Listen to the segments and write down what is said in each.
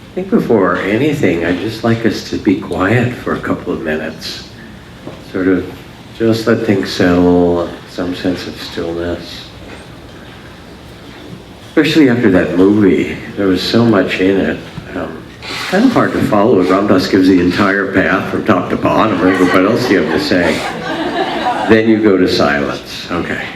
I think before anything, I'd just like us to be quiet for a couple of minutes. Sort of just let things settle, some sense of stillness. Especially after that movie, there was so much in it. It's kind of hard to follow. Ram Dass gives the entire path from top to bottom. Right? What else do you have to say? Then you go to silence. Okay.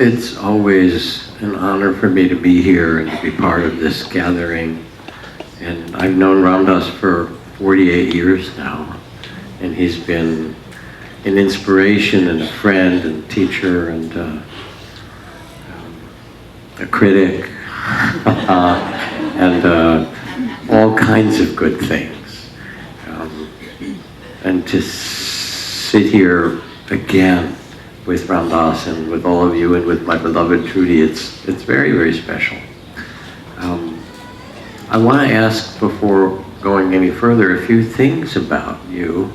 It's always an honor for me to be here and to be part of this gathering. And I've known Ram Dass for 48 years now. And he's been an inspiration and a friend and teacher and a critic and all kinds of good things. And to sit here again with Ram Dass and with all of you and with my beloved Trudy, it's very, very special. I want to ask, before going any further, a few things about you.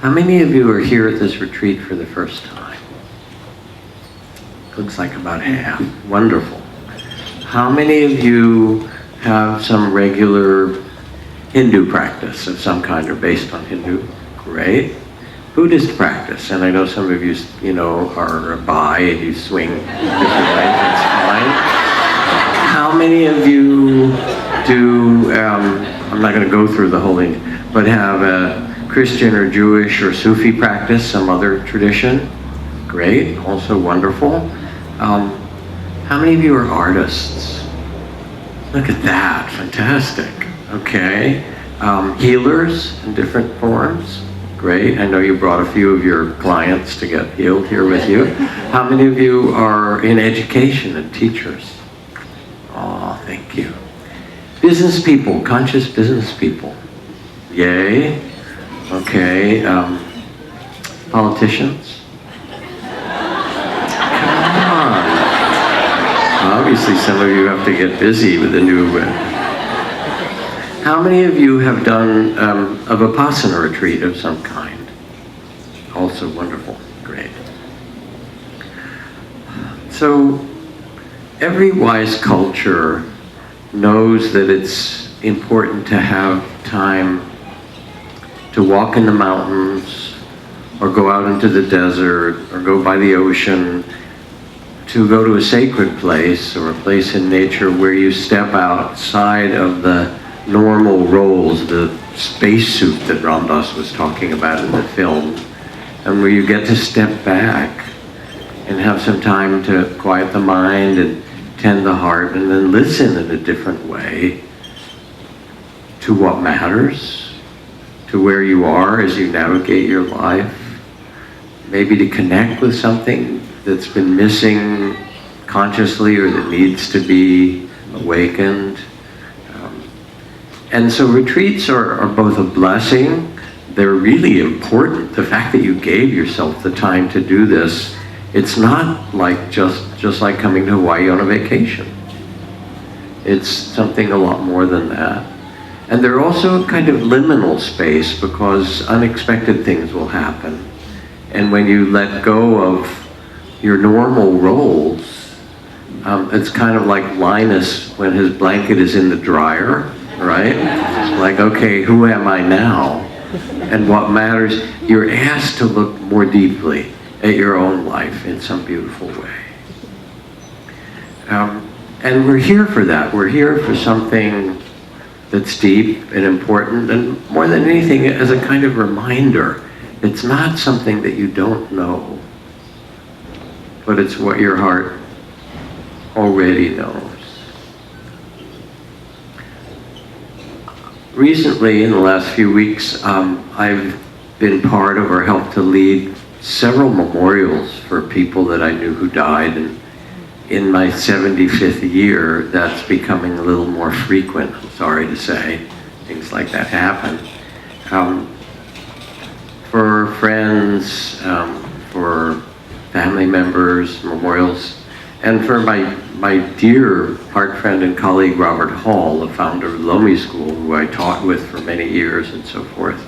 How many of you are here at this retreat for the first time? Looks like about half. Wonderful. How many of you have some regular Hindu practice of some kind or based on Hindu? Great. Buddhist practice, and I know some of you, are a Bai and you swing different ways, that's fine. How many of you do, I'm not going to go through the whole thing, but have a Christian or Jewish or Sufi practice, some other tradition? Great, also wonderful. How many of you are artists? Look at that, fantastic. Okay. Healers in different forms? Great. I know you brought a few of your clients to get healed here with you. How many of you are in education and teachers? Oh, thank you. Business people, conscious business people. Yay. Okay. Politicians? Obviously, some of you have to get busy with the new. How many of you have done a Vipassana retreat of some kind? Also wonderful, great. So, every wise culture knows that it's important to have time to walk in the mountains, or go out into the desert, or go by the ocean, to go to a sacred place or a place in nature where you step outside of the normal roles, the spacesuit that Ram Dass was talking about in the film, and where you get to step back and have some time to quiet the mind and tend the heart, and then listen in a different way to what matters, to where you are as you navigate your life, maybe to connect with something that's been missing consciously or that needs to be awakened. And so retreats are both a blessing, they're really important. The fact that you gave yourself the time to do this, it's not like just like coming to Hawaii on a vacation. It's something a lot more than that. And they're also a kind of liminal space because unexpected things will happen. And when you let go of your normal roles, it's kind of like Linus when his blanket is in the dryer, right? Like, okay, who am I now? And what matters, you're asked to look more deeply at your own life in some beautiful way. And we're here for that. We're here for something that's deep and important, and more than anything, as a kind of reminder. It's not something that you don't know, but it's what your heart already knows. Recently, in the last few weeks, I've been part of or helped to lead several memorials for people that I knew who died, and in my 75th year, that's becoming a little more frequent, I'm sorry to say. Things like that happen. For friends, for family members, memorials, and for my dear heart friend and colleague Robert Hall, the founder of Lomi School, who I taught with for many years and so forth.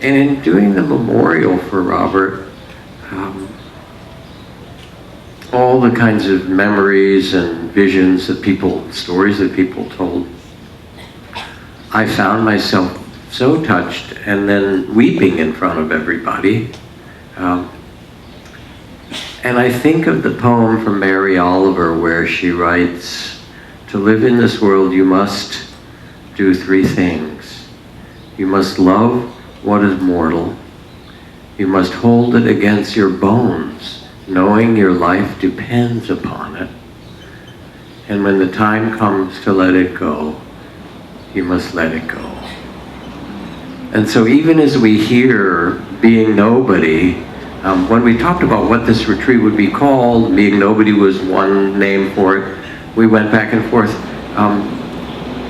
And in doing the memorial for Robert, all the kinds of memories and visions that stories that people told, I found myself so touched and then weeping in front of everybody. And I think of the poem from Mary Oliver where she writes, "To live in this world you must do three things. You must love what is mortal. You must hold it against your bones, knowing your life depends upon it. And when the time comes to let it go, you must let it go." And so even as we hear being nobody, when we talked about what this retreat would be called, being nobody was one name for it, we went back and forth.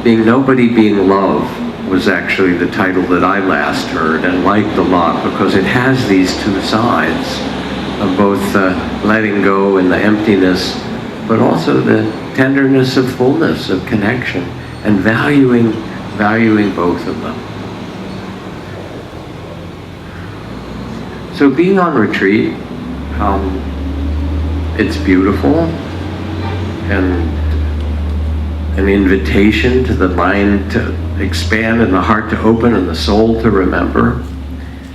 Being nobody, being love was actually the title that I last heard and liked a lot because it has these two sides of both letting go and the emptiness, but also the tenderness of fullness, of connection, and valuing both of them. So being on retreat, it's beautiful and an invitation to the mind to expand and the heart to open and the soul to remember.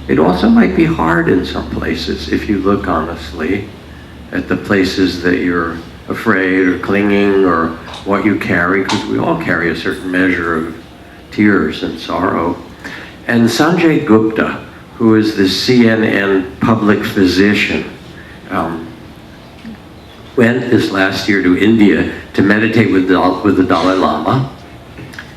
It also might be hard in some places if you look honestly at the places that you're afraid or clinging or what you carry, because we all carry a certain measure of tears and sorrow. And Sanjay Gupta, who is the CNN public physician, went this last year to India to meditate with the Dalai Lama,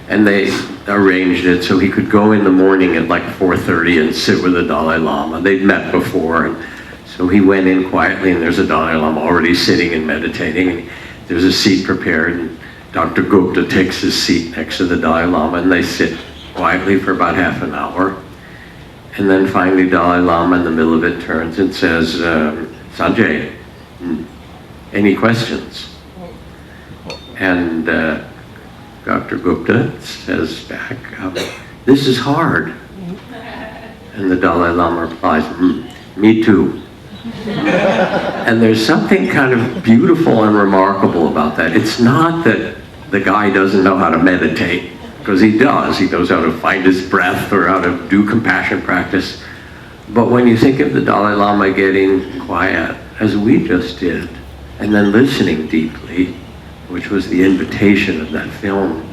and they arranged it so he could go in the morning at like 4:30 and sit with the Dalai Lama. They'd met before, and so he went in quietly, and there's a Dalai Lama already sitting and meditating, and there's a seat prepared, and Dr. Gupta takes his seat next to the Dalai Lama, and they sit quietly for about half an hour. And then finally Dalai Lama in the middle of it turns and says, "Sanjay, any questions?" And Dr. Gupta says back, this is hard. And the Dalai Lama replies, me too. And there's something kind of beautiful and remarkable about that. It's not that the guy doesn't know how to meditate, because he does. He knows how to find his breath or how to do compassion practice. But when you think of the Dalai Lama getting quiet, as we just did, and then listening deeply, which was the invitation of that film,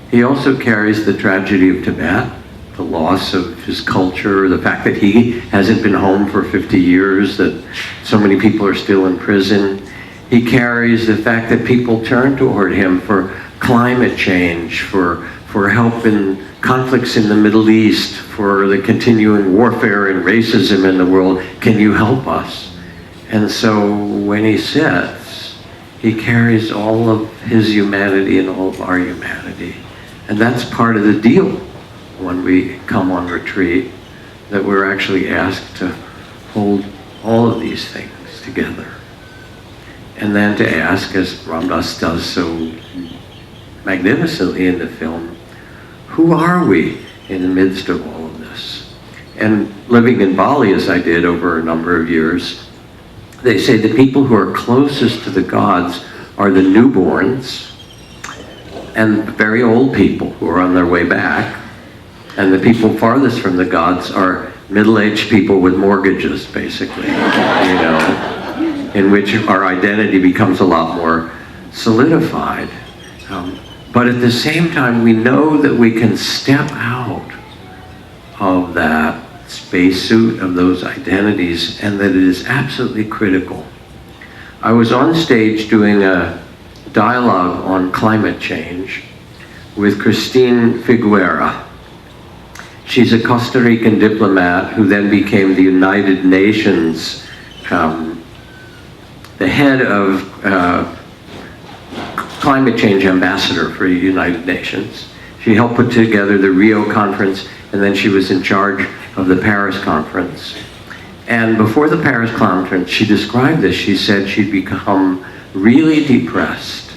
he also carries the tragedy of Tibet, the loss of his culture, the fact that he hasn't been home for 50 years, that so many people are still in prison. He carries the fact that people turn toward him for climate change, for help in conflicts in the Middle East, for the continuing warfare and racism in the world. Can you help us? And so when he sits, he carries all of his humanity and all of our humanity. And that's part of the deal when we come on retreat, that we're actually asked to hold all of these things together. And then to ask, as Ramdas does so magnificently in the film, who are we in the midst of all of this? And living in Bali, as I did over a number of years, they say the people who are closest to the gods are the newborns and very old people who are on their way back. And the people farthest from the gods are middle-aged people with mortgages, basically, in which our identity becomes a lot more solidified. But at the same time, we know that we can step out of that spacesuit of those identities, and that it is absolutely critical. I was on stage doing a dialogue on climate change with Christine Figuera. She's a Costa Rican diplomat who then became the United Nations, the head of climate change ambassador for the United Nations. She helped put together the Rio conference, and then she was in charge of the Paris conference. And before the Paris conference, she described this. She said she'd become really depressed,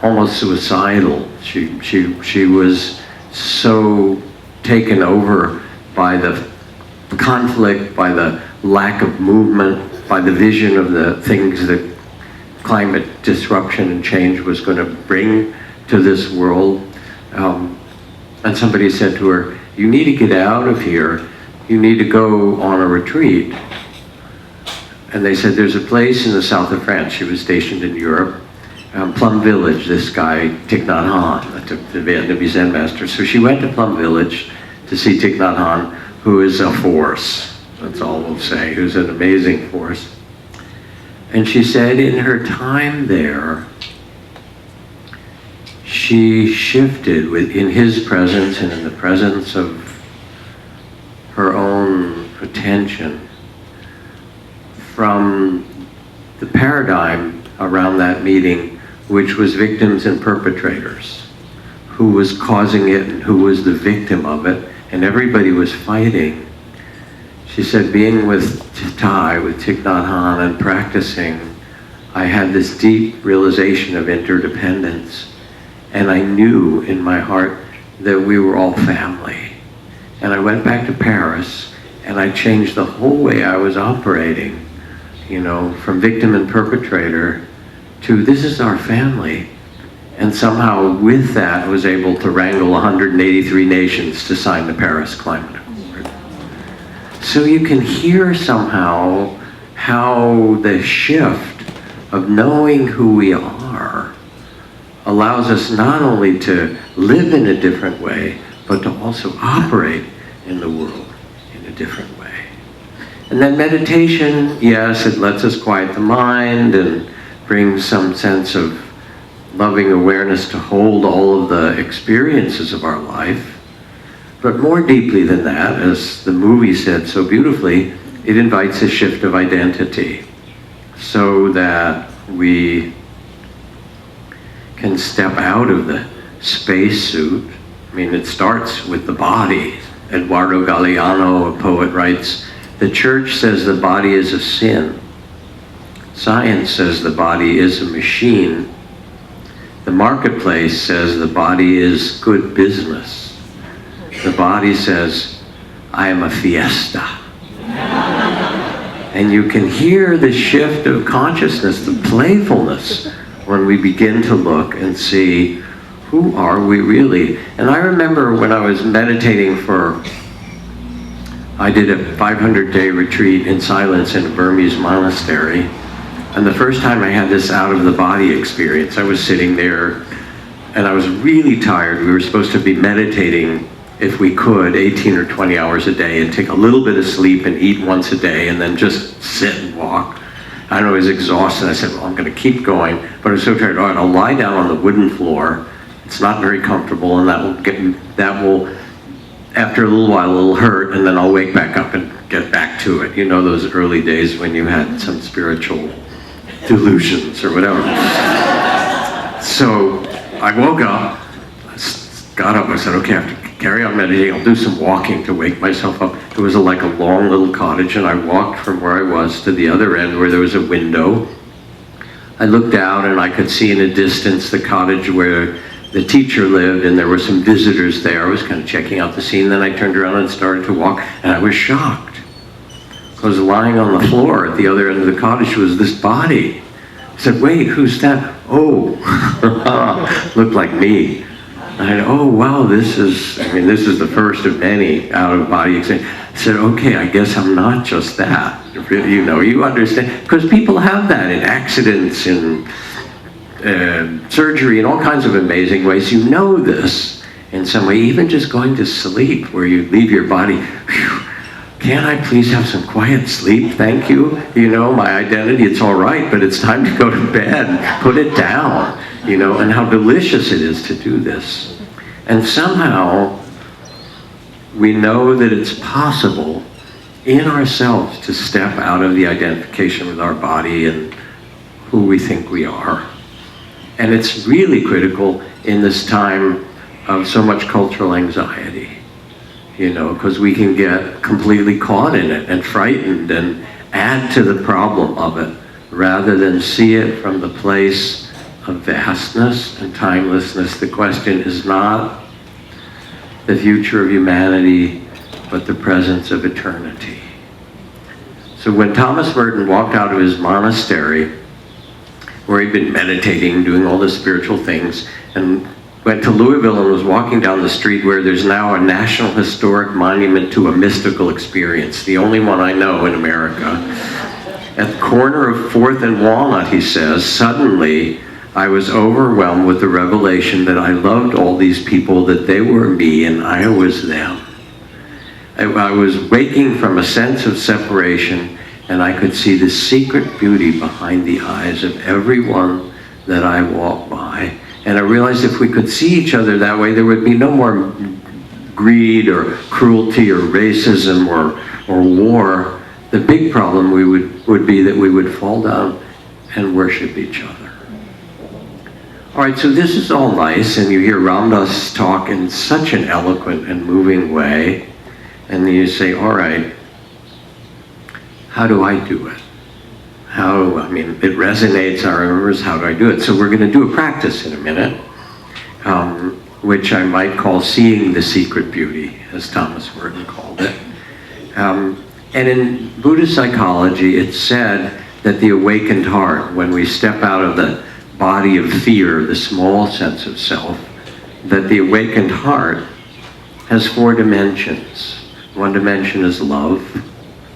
almost suicidal. She was so taken over by the conflict, by the lack of movement, by the vision of the things that climate disruption and change was going to bring to this world. And somebody said to her, you need to get out of here. You need to go on a retreat. And they said, there's a place in the south of France. She was stationed in Europe. Plum Village, this guy, Thich Nhat Hanh, the Vietnamese Zen master. So she went to Plum Village to see Thich Nhat Hanh, who is a force. That's all we'll say, who's an amazing force. And she said in her time there, she shifted in his presence and in the presence of her own attention from the paradigm around that meeting, which was victims and perpetrators, who was causing it and who was the victim of it, and everybody was fighting. She said, being with Thich Nhat Hanh, and practicing, I had this deep realization of interdependence, and I knew in my heart that we were all family. And I went back to Paris, and I changed the whole way I was operating, from victim and perpetrator to this is our family. And somehow with that, I was able to wrangle 183 nations to sign the Paris Climate Accord. So you can hear somehow how the shift of knowing who we are allows us not only to live in a different way, but to also operate in the world in a different way. And then meditation, yes, it lets us quiet the mind and bring some sense of loving awareness to hold all of the experiences of our life. But more deeply than that, as the movie said so beautifully, it invites a shift of identity so that we can step out of the spacesuit. I mean, it starts with the body. Eduardo Galeano, a poet, writes, the church says the body is a sin. Science says the body is a machine. The marketplace says the body is good business. The body says, I am a fiesta. And you can hear the shift of consciousness, the playfulness, when we begin to look and see, who are we really? And I remember when I was meditating I did a 500-day retreat in silence in a Burmese monastery. And the first time I had this out-of-the-body experience, I was sitting there and I was really tired. We were supposed to be meditating, if we could, 18 or 20 hours a day and take a little bit of sleep and eat once a day and then just sit and walk. I know I was exhausted. I said, well, I'm going to keep going. But I was so tired. All right, I'll lie down on the wooden floor. It's not very comfortable, and that will, after a little while, it'll hurt, and then I'll wake back up and get back to it. You know those early days when you had some spiritual delusions or whatever. So I woke up, got up, I said, okay, I have to carry on meditating. I'll do some walking to wake myself up. It was like a long little cottage, and I walked from where I was to the other end where there was a window. I looked out and I could see in a distance the cottage where the teacher lived, and there were some visitors there. I was kind of checking out the scene. Then I turned around and started to walk, and I was shocked. Because lying on the floor at the other end of the cottage was this body. I said, wait, who's that? Oh, looked like me. I said, oh, wow, this is the first of many out-of-body experiences. I said, okay, I guess I'm not just that. You know, you understand. Because people have that in accidents, in surgery, in all kinds of amazing ways. You know this in some way, even just going to sleep, where you leave your body. Whew, can't I please have some quiet sleep? Thank you. You know, my identity, it's all right, but it's time to go to bed. Put it down. You know, and how delicious it is to do this. And somehow, we know that it's possible in ourselves to step out of the identification with our body and who we think we are. And it's really critical in this time of so much cultural anxiety, you know, because we can get completely caught in it and frightened and add to the problem of it, rather than see it from the place of vastness and timelessness. The question is not the future of humanity, but the presence of eternity. So when Thomas Merton walked out of his monastery, where he'd been meditating, doing all the spiritual things, and went to Louisville and was walking down the street where there's now a National Historic Monument to a mystical experience, the only one I know in America. At the corner of 4th and Walnut, he says, suddenly I was overwhelmed with the revelation that I loved all these people, that they were me and I was them. I was waking from a sense of separation, and I could see the secret beauty behind the eyes of everyone that I walked by. And I realized if we could see each other that way, there would be no more greed or cruelty or racism or war. The big problem would be that we would fall down and worship each other. All right, so this is all nice, and you hear Ramdas talk in such an eloquent and moving way, and then you say, all right, how do I do it? It resonates, I remember, how do I do it? So we're going to do a practice in a minute, which I might call seeing the secret beauty, as Thomas Merton called it. And in Buddhist psychology, it's said that the awakened heart, when we step out of the body of fear, the small sense of self, that the awakened heart has 4 dimensions. One dimension is love,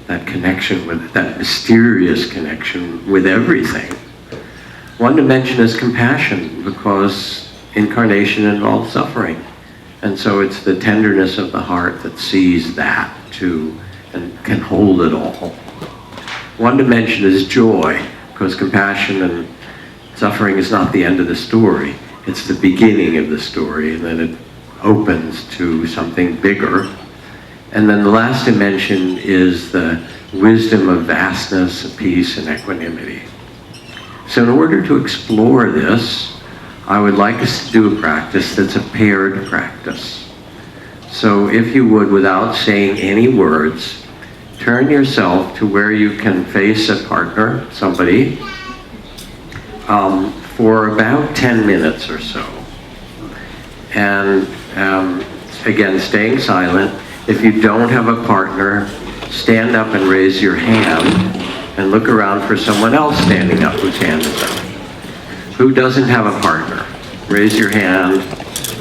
that connection with, that mysterious connection with everything. One dimension is compassion, because incarnation involves suffering. And so it's the tenderness of the heart that sees that too and can hold it all. One dimension is joy, because compassion and suffering is not the end of the story. It's the beginning of the story, and then it opens to something bigger. And then the last dimension is the wisdom of vastness, of peace, and equanimity. So in order to explore this, I would like us to do a practice that's a paired practice. So if you would, without saying any words, turn yourself to where you can face a partner, somebody, for about 10 minutes or so. And again, staying silent. If you don't have a partner, stand up and raise your hand and look around for someone else standing up whose hand is up. Who doesn't have a partner? Raise your hand,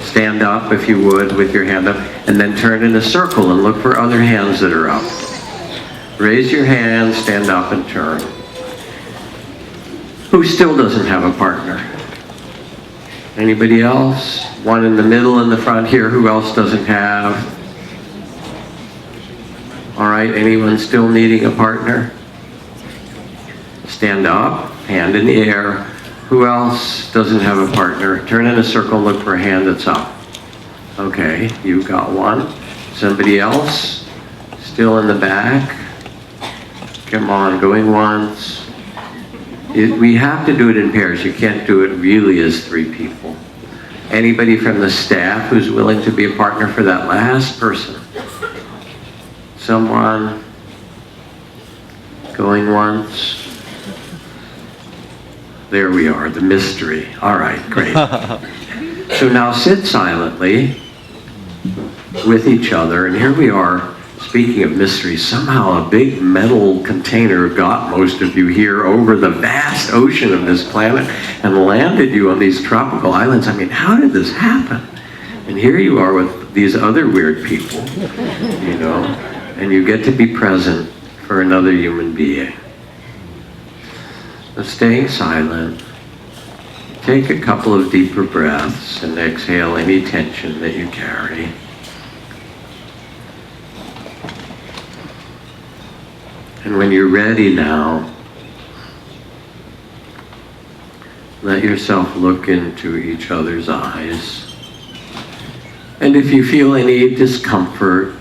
stand up if you would with your hand up, and then turn in a circle and look for other hands that are up. Raise your hand, stand up, and turn. Who still doesn't have a partner? Anybody else? One in the middle in the front here, who else doesn't have? All right, anyone still needing a partner? Stand up, hand in the air. Who else doesn't have a partner? Turn in a circle, look for a hand that's up. Okay, you got one. Somebody else? Still in the back? Come on, going once. We have to do it in pairs. You can't do it really as 3 people. Anybody from the staff who's willing to be a partner for that last person? Someone? Going once? There we are, the mystery. All right, great. So now sit silently with each other, and here we are. Speaking of mystery, somehow a big metal container got most of you here over the vast ocean of this planet and landed you on these tropical islands. I mean, how did this happen? And here you are with these other weird people, you know, and you get to be present for another human being. So staying silent, take a couple of deeper breaths and exhale any tension that you carry. And when you're ready now, let yourself look into each other's eyes. And if you feel any discomfort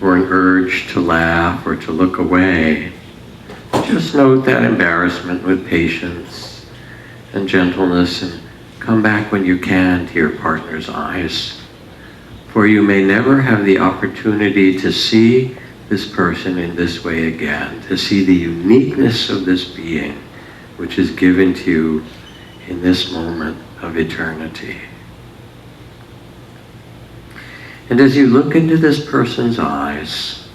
or an urge to laugh or to look away, just note that embarrassment with patience and gentleness and come back when you can to your partner's eyes. For you may never have the opportunity to see this person in this way again, to see the uniqueness of this being which is given to you in this moment of eternity. And as you look into this person's eyes,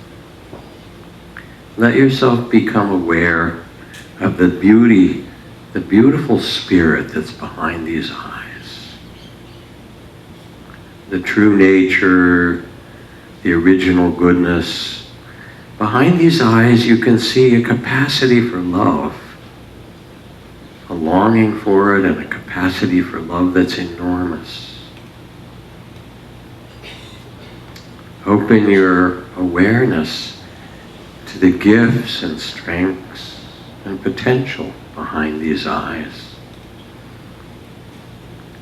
let yourself become aware of the beauty, the beautiful spirit that's behind these eyes. The true nature, the original goodness. Behind these eyes, you can see a capacity for love, a longing for it, and a capacity for love that's enormous. Open your awareness to the gifts and strengths and potential behind these eyes.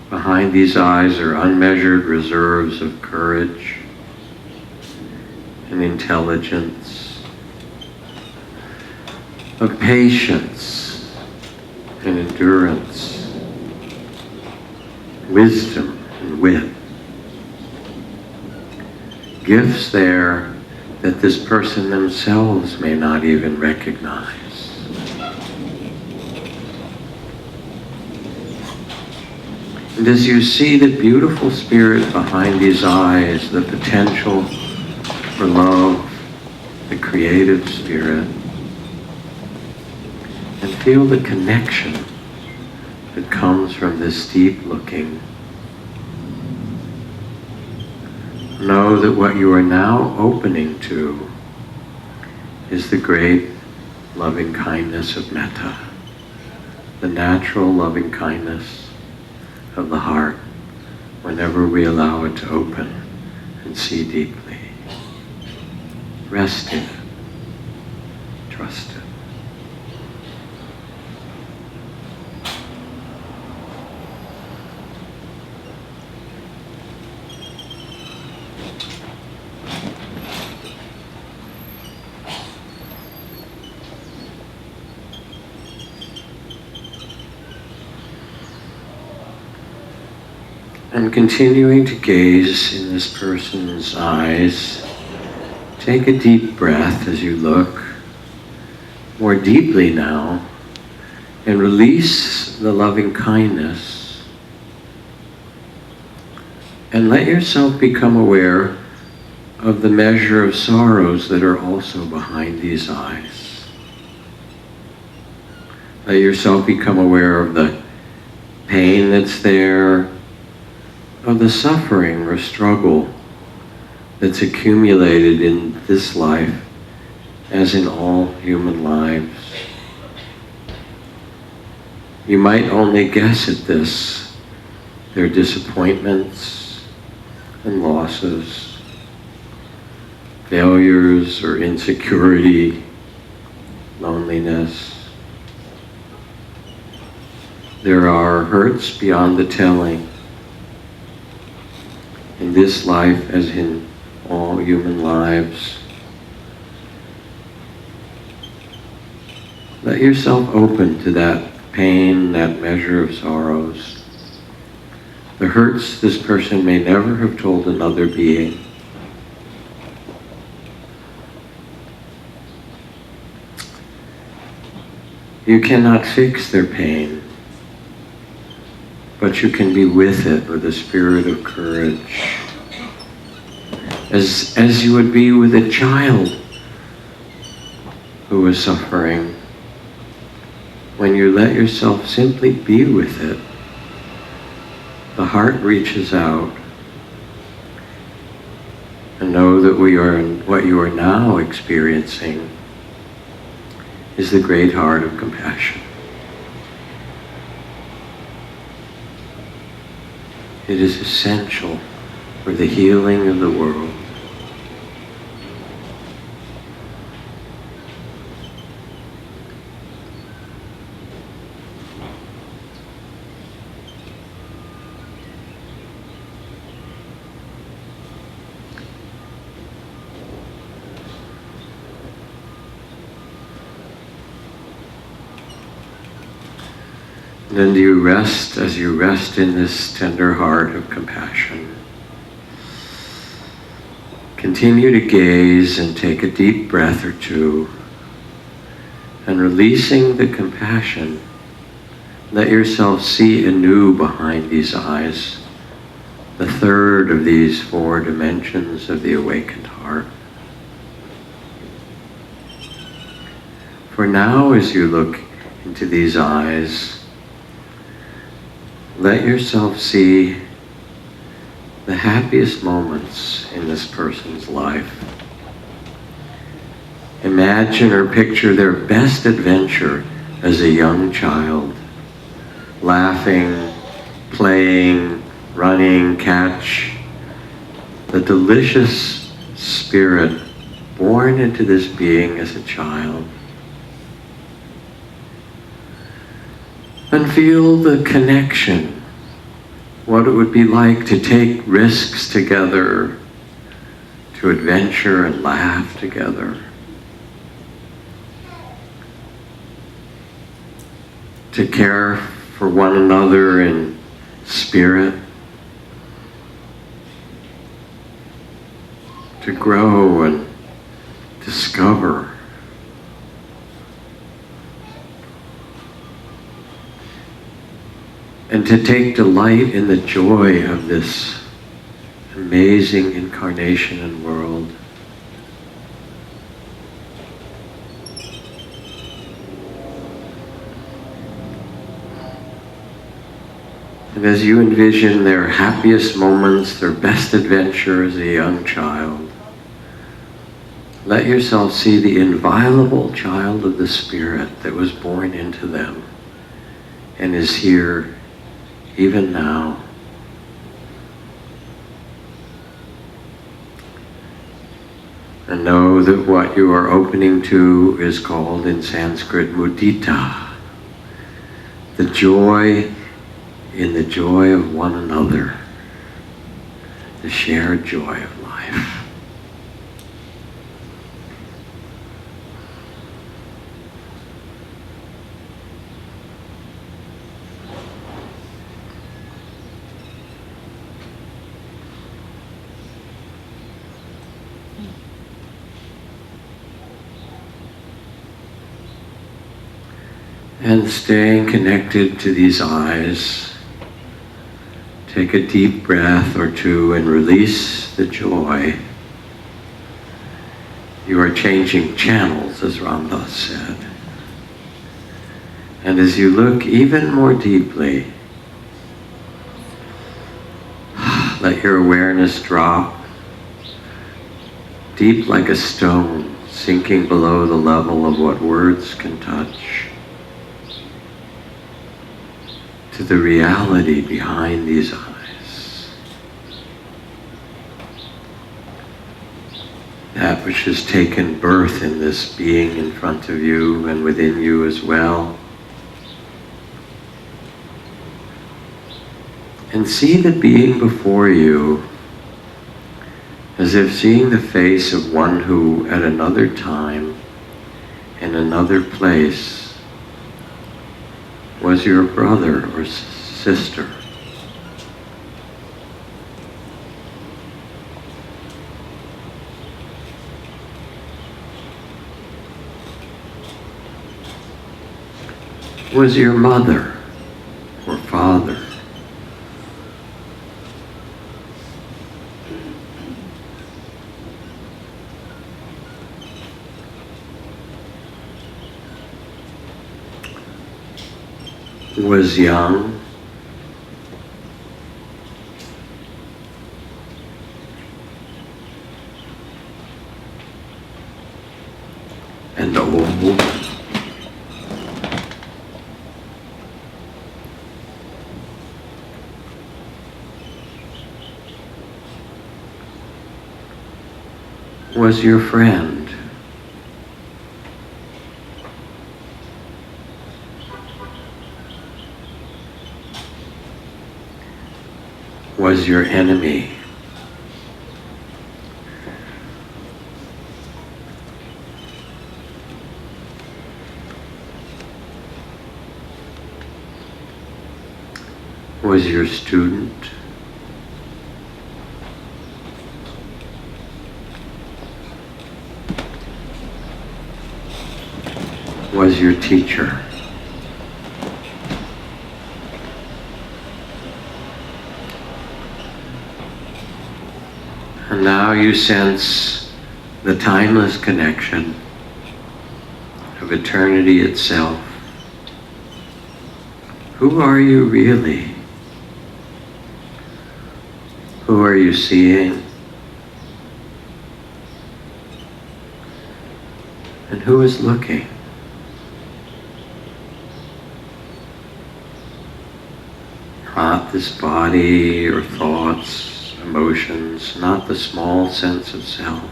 Behind these eyes are unmeasured reserves of courage and intelligence, of patience and endurance, wisdom and wit. Gifts there that this person themselves may not even recognize. And as you see the beautiful spirit behind these eyes, the potential for love, the creative spirit, and feel the connection that comes from this deep looking. Know that what you are now opening to is the great loving kindness of metta, the natural loving kindness of the heart whenever we allow it to open and see deeply. Rest in it. Trust it. And continuing to gaze in this person's eyes, Take a deep breath as you look more deeply now and release the loving kindness and let yourself become aware of the measure of sorrows that are also behind these eyes. Let yourself become aware of the pain that's there, of the suffering or struggle that's accumulated in this life, as in all human lives. You might only guess at this, their disappointments and losses, failures or insecurity, loneliness. There are hurts beyond the telling in this life as in all human lives. Let yourself open to that pain, that measure of sorrows, the hurts this person may never have told another being. You cannot fix their pain, but you can be with it with a spirit of courage, as you would be with a child who is suffering. When you let yourself simply be with it, the heart reaches out. And know that what you are now experiencing is the great heart of compassion. It is essential for the healing of the world. Then you rest, as you rest in this tender heart of compassion. Continue to gaze and take a deep breath or two. And releasing the compassion, let yourself see anew behind these eyes, the third of these four dimensions of the awakened heart. For now, as you look into these eyes, let yourself see the happiest moments in this person's life. Imagine or picture their best adventure as a young child, laughing, playing, running, catch, the delicious spirit born into this being as a child. And feel the connection, what it would be like to take risks together, to adventure and laugh together, to care for one another in spirit, to grow and discover. And to take delight in the joy of this amazing incarnation and world. And as you envision their happiest moments, their best adventure as a young child, let yourself see the inviolable child of the Spirit that was born into them and is here even now. And know that what you are opening to is called in Sanskrit mudita, the joy in the joy of one another, the shared joy of life. And staying connected to these eyes, take a deep breath or two and release the joy. You are changing channels, as Ram Dass said. And as you look even more deeply, let your awareness drop deep like a stone, sinking below the level of what words can touch, to the reality behind these eyes. That which has taken birth in this being in front of you and within you as well. And see the being before you as if seeing the face of one who at another time, in another place, was your brother or sister. Was your mother or father. Was young. And old. Was your friend. Was your enemy. Was your student. Was your teacher. And now you sense the timeless connection of eternity itself. Who are you really? Who are you seeing? And who is looking? Not this body or thoughts, emotions, not the small sense of self.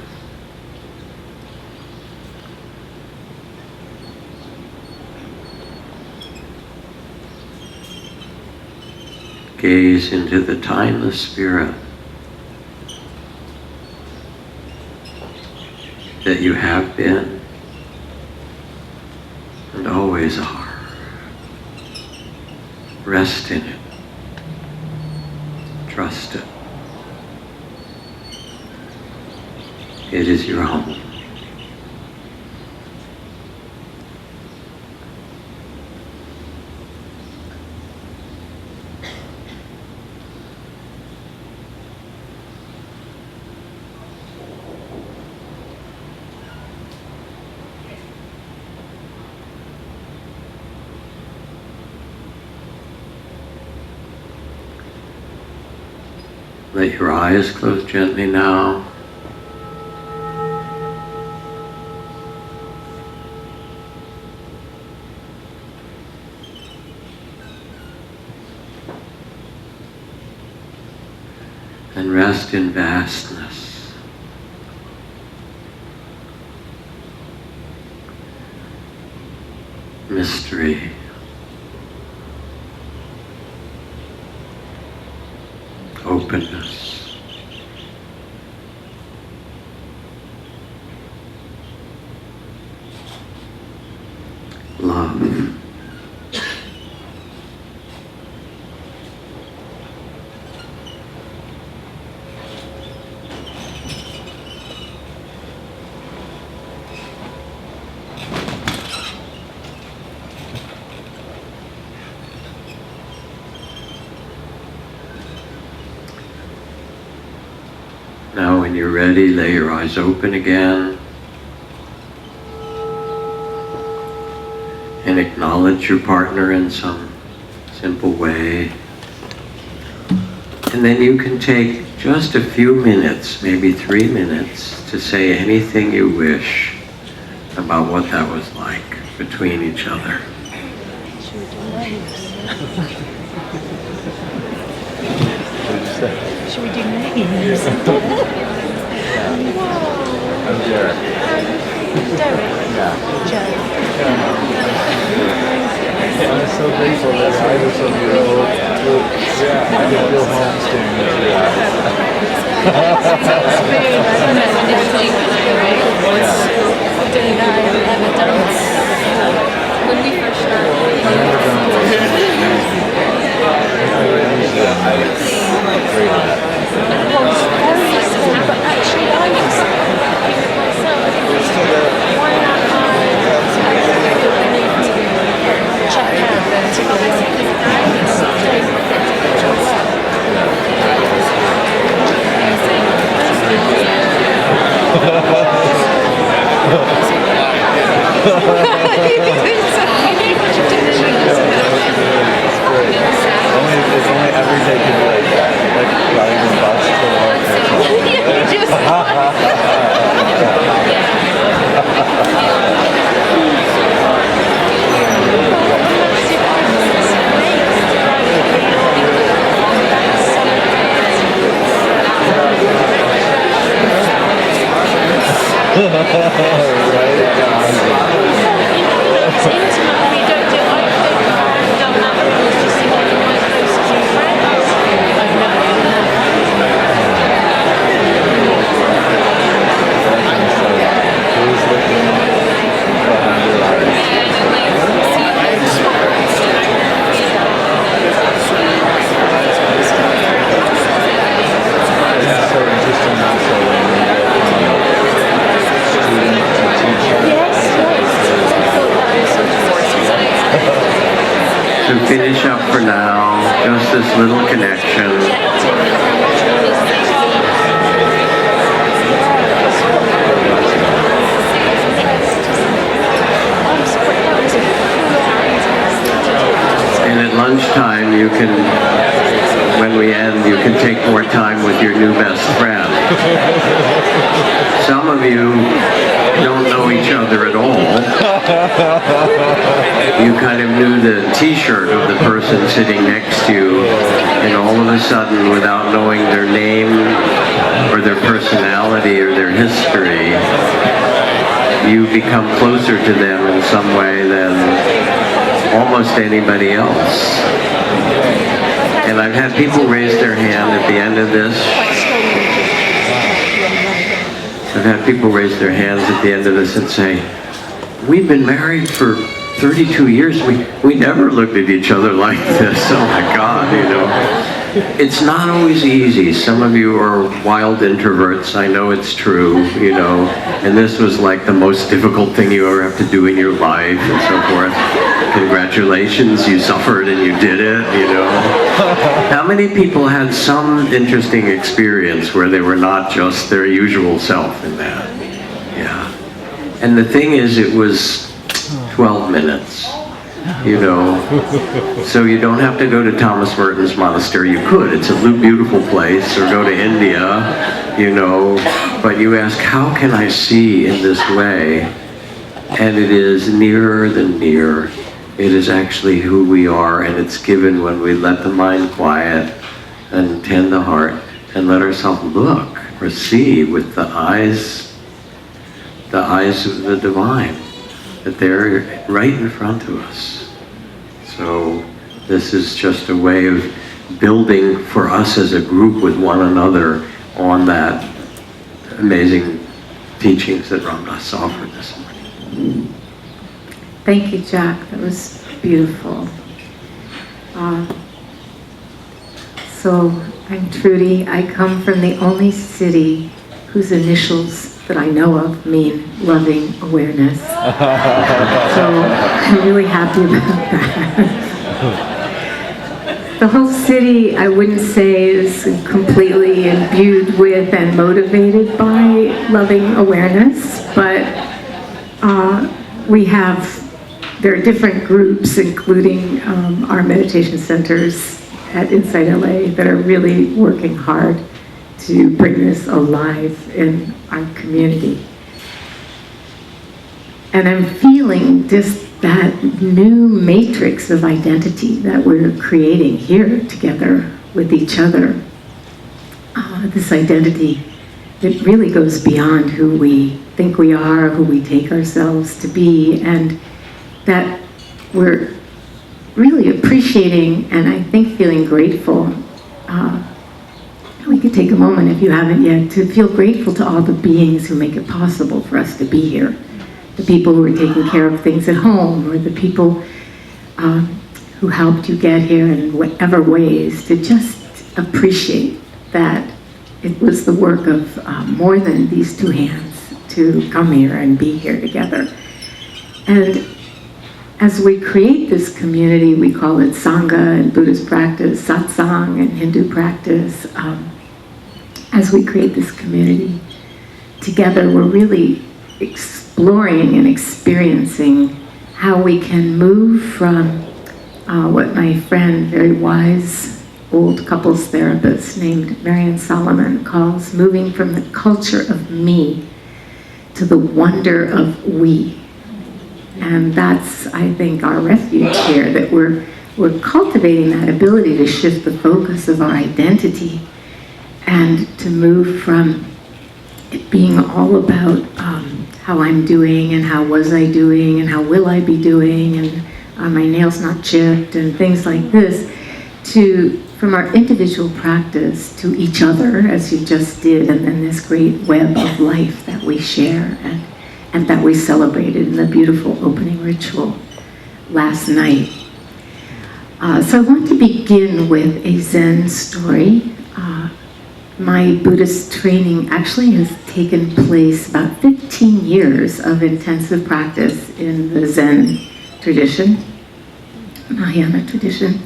Gaze into the timeless spirit that you have been and always are. Rest in it. Trust it. It is your home. Let your eyes close gently now. And rest in vastness. Mystery. Openness. Love. when you're ready, lay your eyes open again. And acknowledge your partner in some simple way. And then you can take just a few minutes, maybe 3 minutes, to say anything you wish about what that was like between each other. Should we do names? I'm Derek. Derek? Yeah. Joe? I'm so grateful that either of you will, I can feel home staring at your eyes. When we first started, but actually I was myself. Why not check out If only every day could be like that, like riding the bus to work or To finish up for now, just this little connection. And at lunchtime, you can, when we end, you can take more time with your new best friend. Some of you don't know each other at all. You kind of knew the t-shirt of the person sitting next to you, and all of a sudden, without knowing their name or their personality or their history, you become closer to them in some way than almost anybody else. And I've had people raise their hand at the end of this. I've had people raise their hands at the end of this and say, we've been married for 32 years. We never looked at each other like this. Oh my God, you know. It's not always easy. Some of you are wild introverts. I know it's true, you know. And this was like the most difficult thing you ever have to do in your life and so forth. Congratulations, you suffered and you did it, you know. How many people had some interesting experience where they were not just their usual self in that? Yeah. And the thing is, it was 12 minutes, you know. So you don't have to go to Thomas Merton's monastery. You could. It's a beautiful place. Or go to India, you know. But you ask, how can I see in this way? And it is nearer than near. It is actually who we are, and it's given when we let the mind quiet and tend the heart and let ourselves look or see with the eyes of the divine, that they're right in front of us. So this is just a way of building for us as a group with one another on that amazing teachings that Ramdas offered this morning. Thank you, Jack. That was beautiful. So I'm Trudy. I come from the only city whose initials that I know of mean loving awareness. So I'm really happy about that. The whole city, I wouldn't say, is completely imbued with and motivated by loving awareness, but there are different groups, including our meditation centers at Inside LA, that are really working hard to bring this alive in our community. And I'm feeling just that new matrix of identity that we're creating here together with each other. This identity that really goes beyond who we think we are, who we take ourselves to be, and that we're really appreciating and I think feeling grateful. We could take a moment, if you haven't yet, to feel grateful to all the beings who make it possible for us to be here. The people who are taking care of things at home, or the people who helped you get here in whatever ways, to just appreciate that it was the work of more than these two hands to come here and be here together. And as we create this community, we call it Sangha in Buddhist practice, satsang in Hindu practice. As we create this community together, we're really exploring and experiencing how we can move from what my friend, very wise old couples therapist named Marian Solomon calls moving from the culture of me to the wonder of we. And that's, I think, our refuge here, that we're cultivating that ability to shift the focus of our identity and to move from it being all about how I'm doing and how was I doing and how will I be doing and are my nails not chipped and things like this, to from our individual practice to each other, as you just did, and then this great web of life that we share and that we celebrated in the beautiful opening ritual last night. So I want to begin with a Zen story. My Buddhist training actually has taken place about 15 years of intensive practice in the Zen tradition, Mahayana tradition.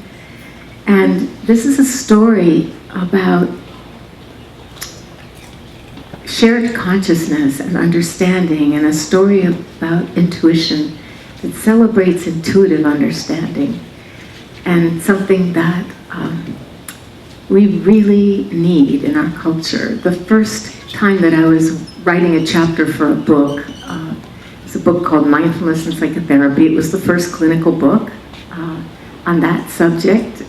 And this is a story about shared consciousness and understanding, and a story about intuition that celebrates intuitive understanding, and something that we really need in our culture. The first time that I was writing a chapter for a book, it's a book called Mindfulness and Psychotherapy. It was the first clinical book on that subject.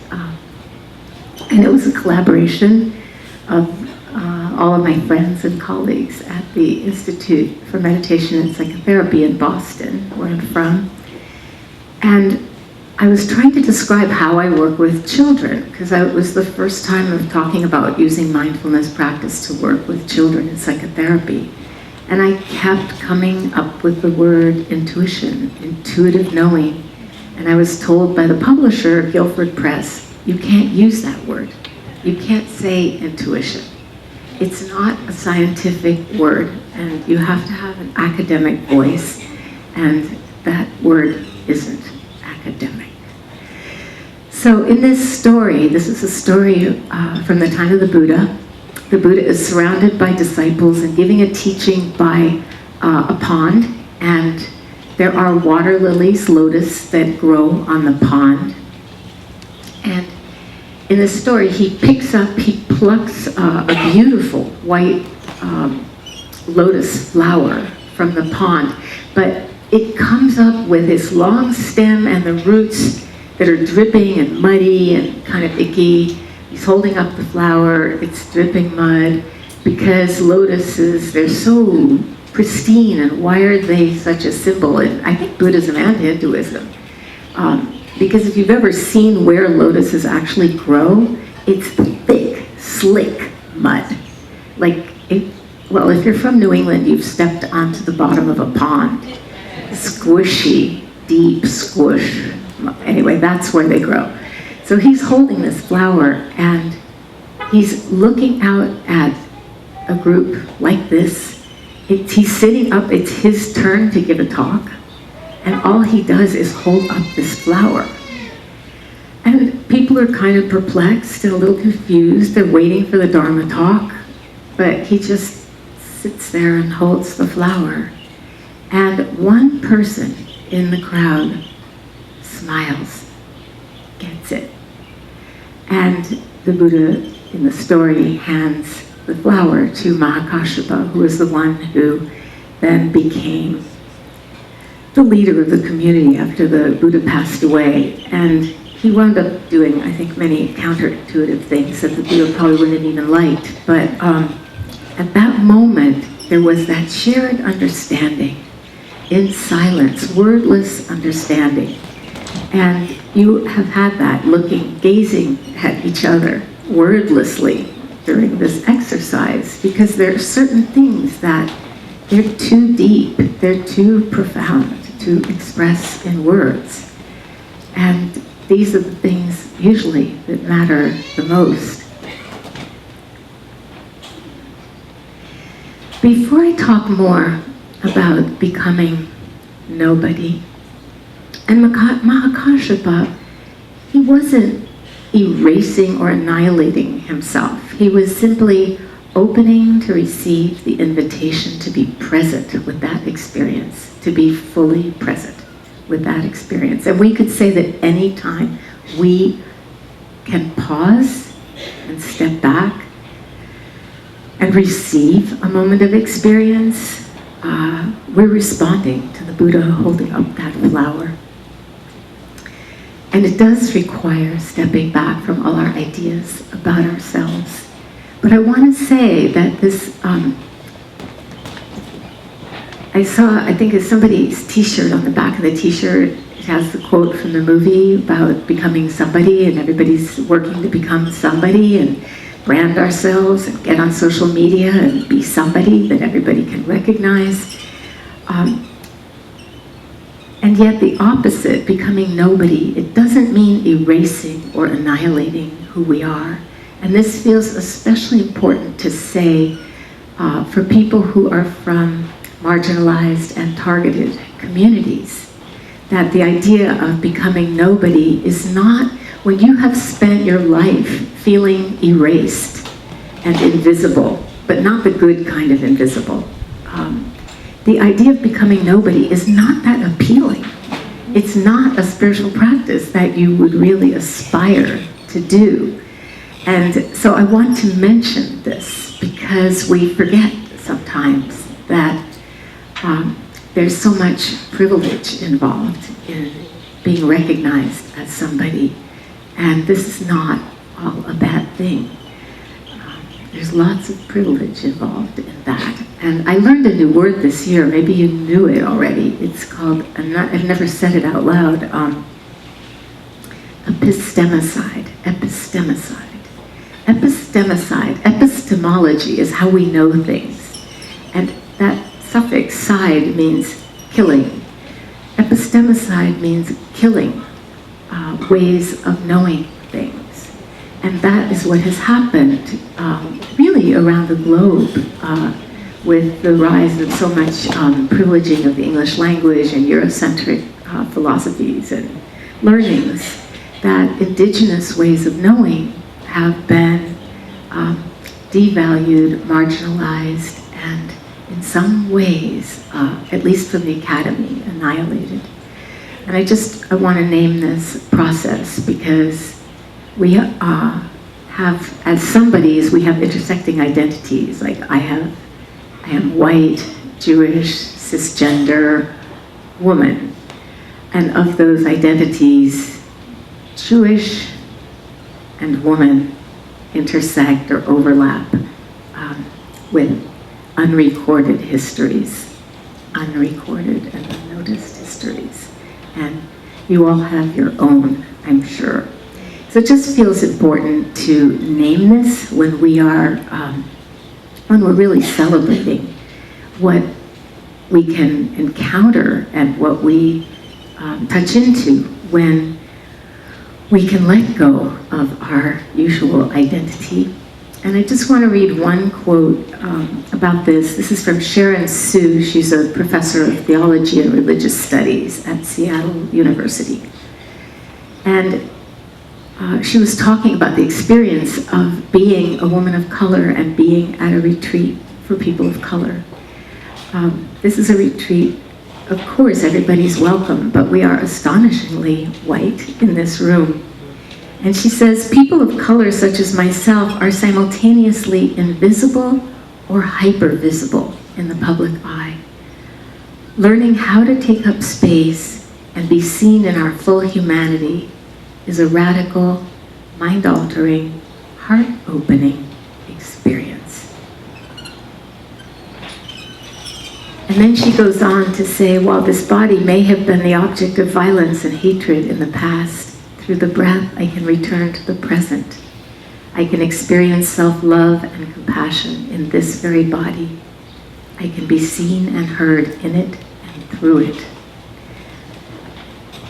And it was a collaboration of all of my friends and colleagues at the Institute for Meditation and Psychotherapy in Boston, where I'm from. And I was trying to describe how I work with children, because it was the first time of talking about using mindfulness practice to work with children in psychotherapy. And I kept coming up with the word intuition, intuitive knowing. And I was told by the publisher, Guilford Press, you can't use that word. You can't say intuition. It's not a scientific word, and you have to have an academic voice, and that word isn't academic. So in this story, this is a story from the time of the Buddha. The Buddha is surrounded by disciples and giving a teaching by a pond, and there are water lilies, lotus, that grow on the pond. And in this story, he plucks a beautiful white lotus flower from the pond, but it comes up with this long stem and the roots that are dripping and muddy and kind of icky. He's holding up the flower, it's dripping mud, because lotuses, they're so pristine, and why are they such a symbol in, I think, Buddhism and Hinduism? Because if you've ever seen where lotuses actually grow, it's thick, slick mud. Well, if you're from New England, you've stepped onto the bottom of a pond. Squishy, deep squish. Anyway, that's where they grow. So he's holding this flower, and he's looking out at a group like this. He's sitting up, it's his turn to give a talk, and all he does is hold up this flower. And people people are kind of perplexed and a little confused. They're waiting for the Dharma talk, but he just sits there and holds the flower. And one person in the crowd smiles, gets it. And the Buddha in the story hands the flower to Mahakashapa, who was the one who then became the leader of the community after the Buddha passed away. And he wound up doing, I think, many counterintuitive things that the Buddha probably wouldn't have even liked. But at that moment, there was that shared understanding in silence, wordless understanding. And you have had that gazing at each other wordlessly during this exercise, because there are certain things that they're too deep, they're too profound to express in words. And these are the things usually that matter the most. Before I talk more about becoming nobody, and Mahakashapa, he wasn't erasing or annihilating himself. He was simply opening to receive the invitation to be present with that experience, to be fully present with that experience. And we could say that any time we can pause and step back and receive a moment of experience, we're responding to the Buddha holding up that flower. And it does require stepping back from all our ideas about ourselves. But I want to say that this, I think it's somebody's t-shirt. On the back of the t-shirt, it has the quote from the movie about becoming somebody, and everybody's working to become somebody and brand ourselves and get on social media and be somebody that everybody can recognize. And yet the opposite, becoming nobody, it doesn't mean erasing or annihilating who we are. And this feels especially important to say for people who are from marginalized and targeted communities, that the idea of becoming nobody is not when you have spent your life feeling erased and invisible, but not the good kind of invisible. The idea of becoming nobody is not that appealing. It's not a spiritual practice that you would really aspire to do. And so I want to mention this because we forget sometimes that there's so much privilege involved in being recognized as somebody. And this is not all a bad thing. There's lots of privilege involved in that. And I learned a new word this year. Maybe you knew it already. It's called, I've never said it out loud, epistemicide. Epistemicide. Epistemicide. Epistemology is how we know things. And that suffix side means killing. Epistemicide means killing ways of knowing things. And that is what has happened really around the globe with the rise of so much privileging of the English language and Eurocentric philosophies and learnings, that indigenous ways of knowing have been devalued, marginalized, and in some ways, at least from the academy, annihilated. And I want to name this process because we have, as somebodies, we have intersecting identities. Like I am white, Jewish, cisgender, woman. And of those identities, Jewish and woman intersect or overlap with unrecorded histories, unrecorded and unnoticed histories. And you all have your own, I'm sure. So it just feels important to name this when we are, when we're really celebrating what we can encounter and what we touch into when we can let go of our usual identity. And I just want to read one quote about this. This is from Sharon Sue. She's a professor of theology and religious studies at Seattle University. And she was talking about the experience of being a woman of color and being at a retreat for people of color. This is a retreat, of course everybody's welcome, but we are astonishingly white in this room. And she says, people of color such as myself are simultaneously invisible or hyper-visible in the public eye. Learning how to take up space and be seen in our full humanity is a radical, mind-altering, heart-opening experience. And then she goes on to say, while this body may have been the object of violence and hatred in the past, through the breath I can return to the present. I can experience self-love and compassion in this very body. I can be seen and heard in it and through it.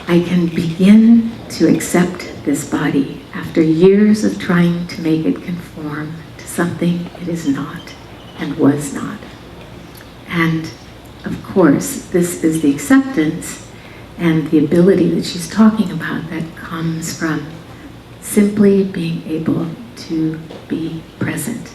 I can begin to accept this body after years of trying to make it conform to something it is not and was not. And of course, this is the acceptance and the ability that she's talking about that comes from simply being able to be present.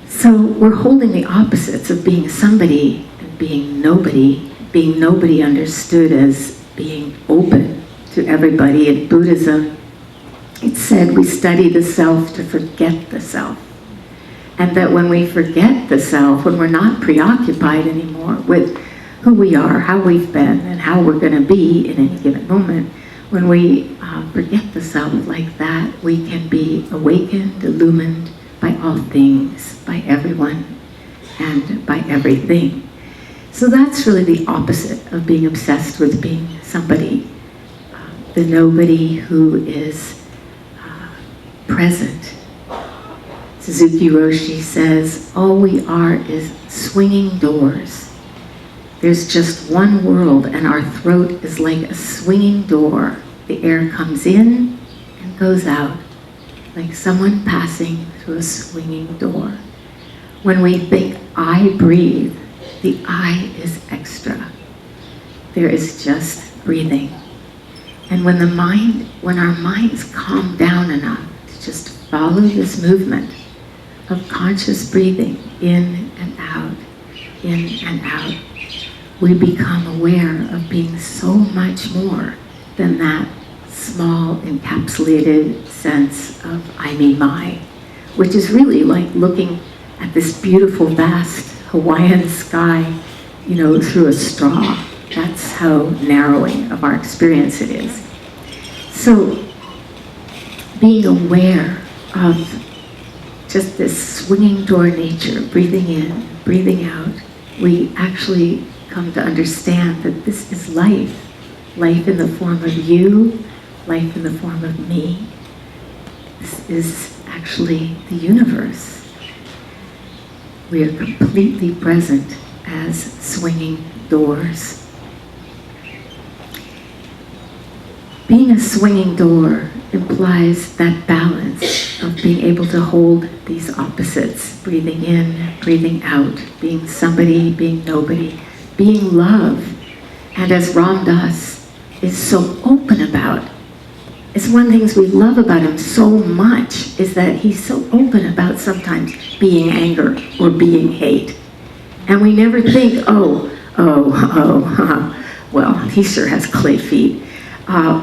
So we're holding the opposites of being somebody and being nobody understood as being open to everybody. In Buddhism, it's said we study the self to forget the self. And that when we forget the self, when we're not preoccupied anymore with who we are, how we've been, and how we're going to be in any given moment, when we forget the self like that, we can be awakened, illumined by all things, by everyone, and by everything. So that's really the opposite of being obsessed with being somebody, the nobody who is present. Suzuki Roshi says, all we are is swinging doors. There's just one world, and our throat is like a swinging door. The air comes in and goes out, like someone passing through a swinging door. When we think, I breathe, the I is extra. There is just breathing. And when our minds calm down enough to just follow this movement of conscious breathing in and out, we become aware of being so much more than that small encapsulated sense of I, me, my, which is really like looking at this beautiful, vast Hawaiian sky, through a straw. That's how narrowing of our experience it is. So being aware of just this swinging door nature, breathing in, breathing out, we actually come to understand that this is life. Life in the form of you, life in the form of me. This is actually the universe. We are completely present as swinging doors. Being a swinging door implies that balance of being able to hold these opposites, breathing in, breathing out, being somebody, being nobody, being love. And as Ram Dass is so open about, it's one of the things we love about him so much is that he's so open about sometimes being anger or being hate. And we never think, well, he sure has clay feet.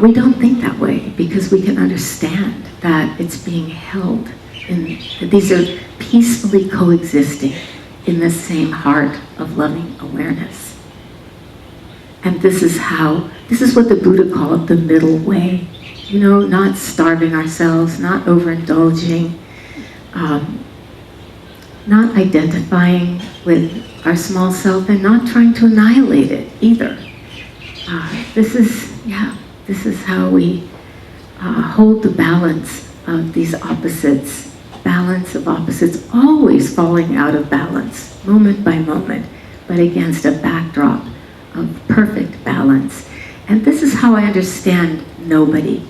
We don't think that way because we can understand that it's being held, that these are peacefully coexisting in the same heart of loving awareness. And this is what the Buddha called the middle way. Not starving ourselves, not overindulging, not identifying with our small self and not trying to annihilate it either. This is how we hold the balance of these opposites, balance of opposites, always falling out of balance, moment by moment, but against a backdrop of perfect balance. And this is how I understand nobody.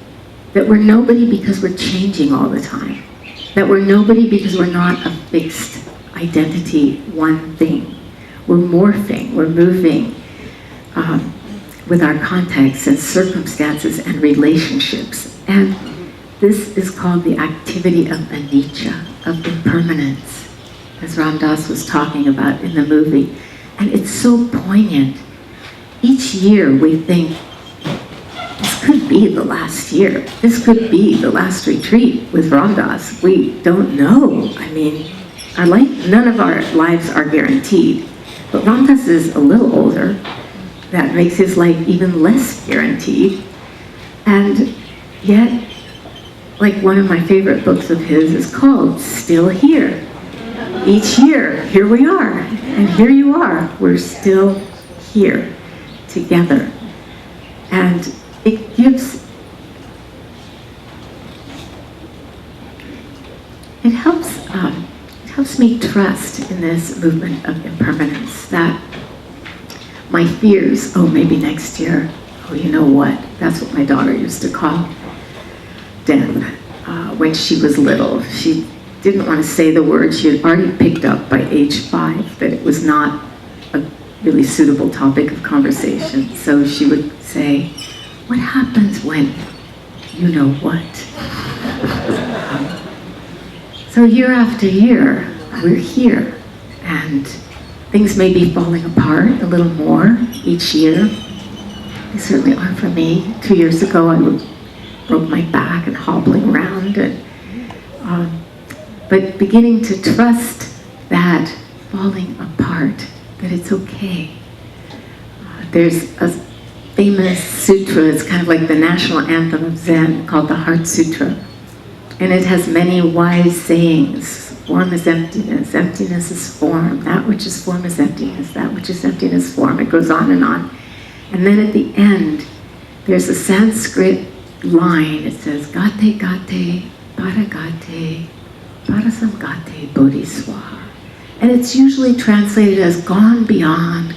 That we're nobody because we're changing all the time. That we're nobody because we're not a fixed identity, one thing. We're morphing, we're moving with our contexts and circumstances and relationships And this is called the activity of anicca, of impermanence, as Ram Dass was talking about in the movie. And it's so poignant. Each year we think, this could be the last year. This could be the last retreat with Ram Dass. We don't know. I mean, none of our lives are guaranteed. But Ram Dass is a little older. That makes his life even less guaranteed. And yet, like one of my favorite books of his is called Still Here. Each year, here we are, and here you are. We're still here together. And it helps me trust in this movement of impermanence, that my fears, oh, maybe next year, oh, you know what? That's what my daughter used to call death when she was little. She didn't want to say the word. She had already picked up by age 5 that it was not a really suitable topic of conversation. So she would say, what happens when you know what? So year after year, we're here, and things may be falling apart a little more each year. They certainly are for me. 2 years ago, I broke my back and hobbling around, but beginning to trust that falling apart, that it's okay. There's a famous sutra, it's kind of like the national anthem of Zen, called the Heart Sutra. And it has many wise sayings. Form is emptiness, emptiness is form, that which is form is emptiness, that which is emptiness is form. It goes on. And then at the end, there's a Sanskrit line. It says, Gate Gate, Paragate, Parasamgate Bodhiswaha. And it's usually translated as gone beyond,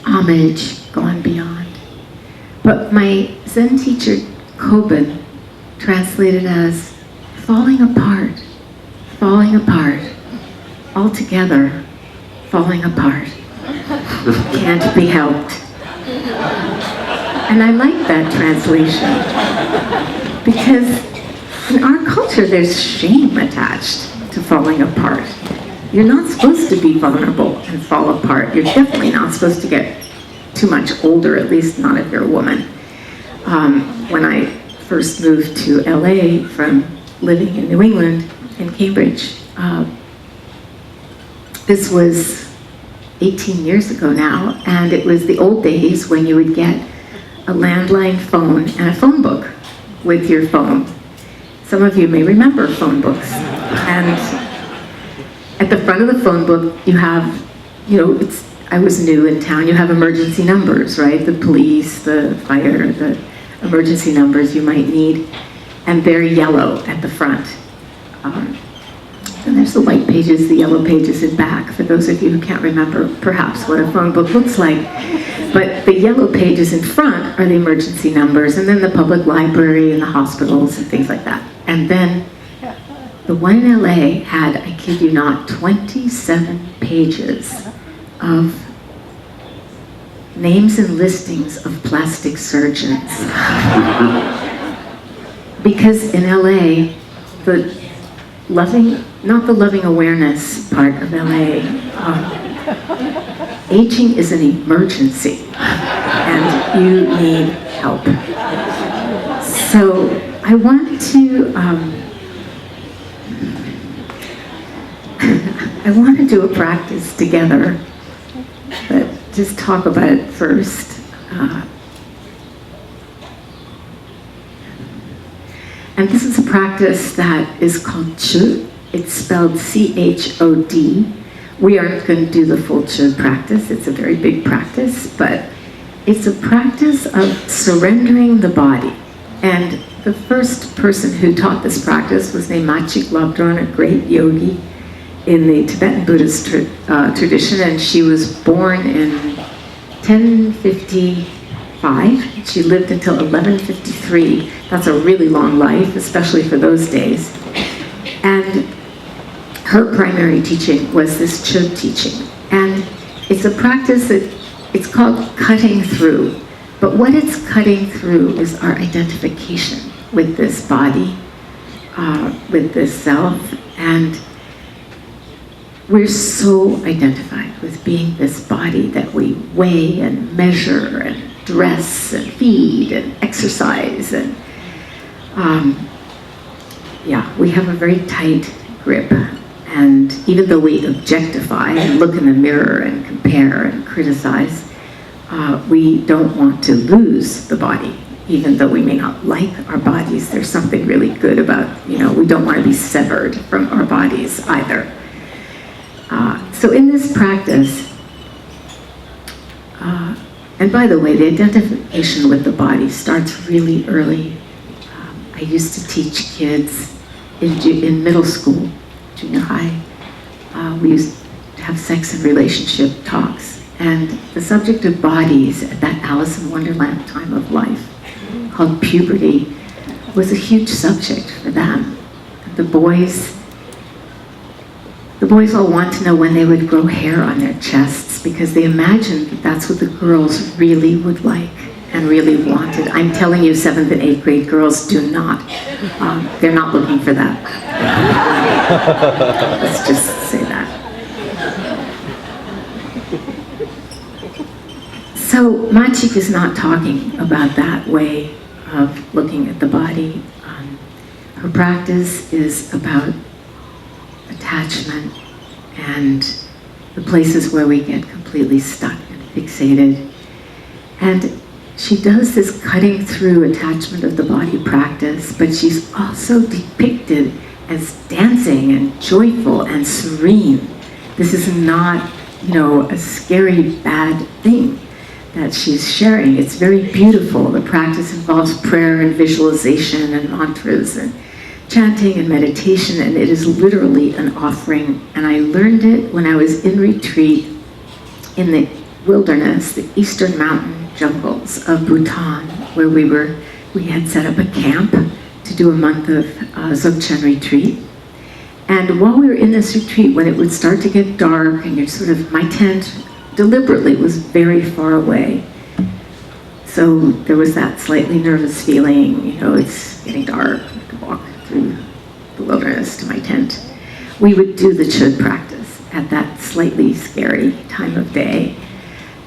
homage, gone beyond. But my Zen teacher, Kobun, translated as falling apart, altogether falling apart, can't be helped. And I like that translation because in our culture there's shame attached to falling apart. You're not supposed to be vulnerable and fall apart. You're definitely not supposed to get too much older, at least not if you're a woman. When I first moved to LA from living in New England, in Cambridge, this was 18 years ago now, and it was the old days when you would get a landline phone and a phone book with your phone. Some of you may remember phone books. And at the front of the phone book, you have, I was new in town, you have emergency numbers, right? The police, the fire, the emergency numbers you might need. And they're yellow at the front. And there's the white pages, the yellow pages in back, for those of you who can't remember perhaps what a phone book looks like. But the yellow pages in front are the emergency numbers, and then the public library and the hospitals and things like that. And then the one in LA had, I kid you not, 27 pages of names and listings of plastic surgeons. Because in LA, not the loving awareness part of LA, aging is an emergency and you need help. So I want to do a practice together, but just talk about it first. And this is a practice that is called Chud. It's spelled Chod. We aren't going to do the full Chud practice. It's a very big practice, but it's a practice of surrendering the body. And the first person who taught this practice was named Machik Lobdron, a great yogi in the Tibetan Buddhist tradition, and she was born in 1055. She lived until 1153. That's a really long life, especially for those days. And her primary teaching was this Chud teaching. And it's a practice that it's called cutting through. But what it's cutting through is our identification with this body, with this self, and we're so identified with being this body that we weigh and measure and dress and feed and exercise, and we have a very tight grip. And even though we objectify and look in the mirror and compare and criticize, we don't want to lose the body. Even though we may not like our bodies, there's something really good about, we don't want to be severed from our bodies either. So in this practice, and by the way, the identification with the body starts really early. I used to teach kids in middle school, junior high. We used to have sex and relationship talks. And the subject of bodies at that Alice in Wonderland time of life, called puberty, was a huge subject for them. The boys all want to know when they would grow hair on their chests, because they imagined that that's what the girls really would like and really wanted. I'm telling you, 7th and 8th grade girls do not. They're not looking for that. Let's just say that. So Machik is not talking about that way of looking at the body. Her practice is about attachment and the places where we get completely stuck and fixated. And she does this cutting through attachment of the body practice, but she's also depicted as dancing and joyful and serene. This is not, a scary, bad thing that she's sharing. It's very beautiful. The practice involves prayer and visualization and mantras and chanting and meditation, and it is literally an offering. And I learned it when I was in retreat in the wilderness, the eastern mountain jungles of Bhutan, where we had set up a camp to do a month of Dzogchen retreat. And while we were in this retreat, when it would start to get dark, and my tent deliberately was very far away. So there was that slightly nervous feeling, it's getting dark, I have to walk through the wilderness to my tent. We would do the chud practice at that slightly scary time of day.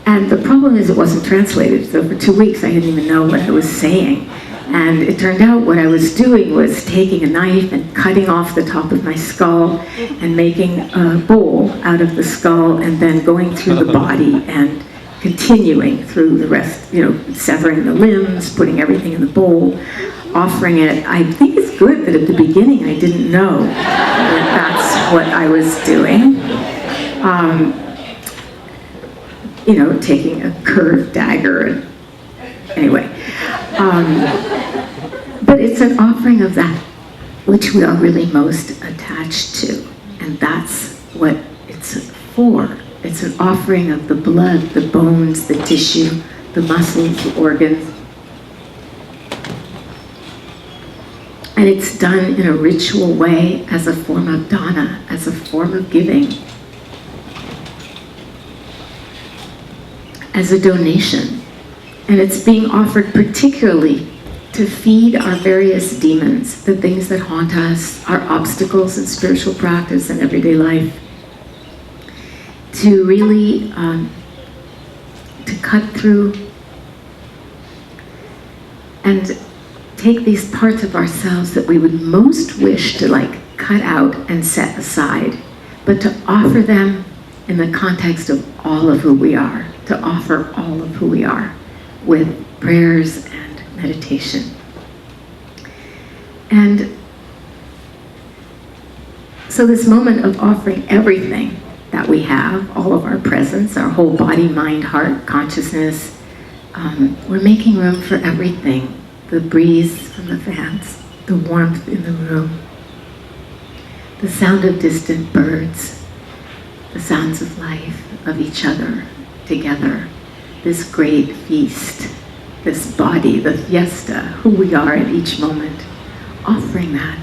And the problem is it wasn't translated, so for 2 weeks I didn't even know what I was saying. And it turned out what I was doing was taking a knife and cutting off the top of my skull and making a bowl out of the skull, and then going through the body and continuing through the rest, severing the limbs, putting everything in the bowl, offering it. I think it's good that at the beginning I didn't know that that's what I was doing. Taking a curved dagger, and anyway. But it's an offering of that which we are really most attached to, and that's what it's for. It's an offering of the blood, the bones, the tissue, the muscles, the organs. And it's done in a ritual way as a form of dana, as a form of giving, as a donation. And it's being offered particularly to feed our various demons, the things that haunt us, our obstacles in spiritual practice and everyday life, to really to cut through and take these parts of ourselves that we would most wish to cut out and set aside, but to offer them in the context of all of who we are, to offer all of who we are with prayers and meditation. And so this moment of offering everything that we have, all of our presence, our whole body, mind, heart, consciousness, we're making room for everything. The breeze from the fans, the warmth in the room, the sound of distant birds, the sounds of life, of each other, together, this great feast, this body, the fiesta, who we are at each moment, offering that.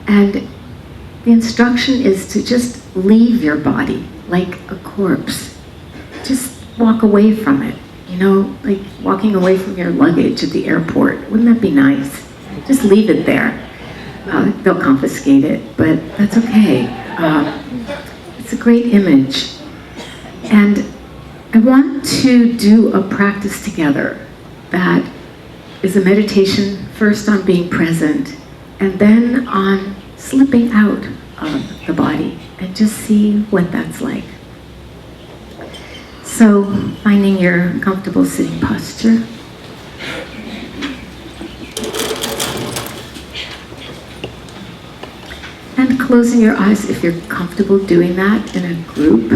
And the instruction is to just leave your body like a corpse. Just walk away from it, You know, like walking away from your luggage at the airport. Wouldn't that be nice? Just leave it there. They'll confiscate it, but that's okay. It's a great image. And I want to do a practice together that is a meditation first on being present and then on slipping out of the body and just see what that's like. So, finding your comfortable sitting posture. And closing your eyes if you're comfortable doing that in a group.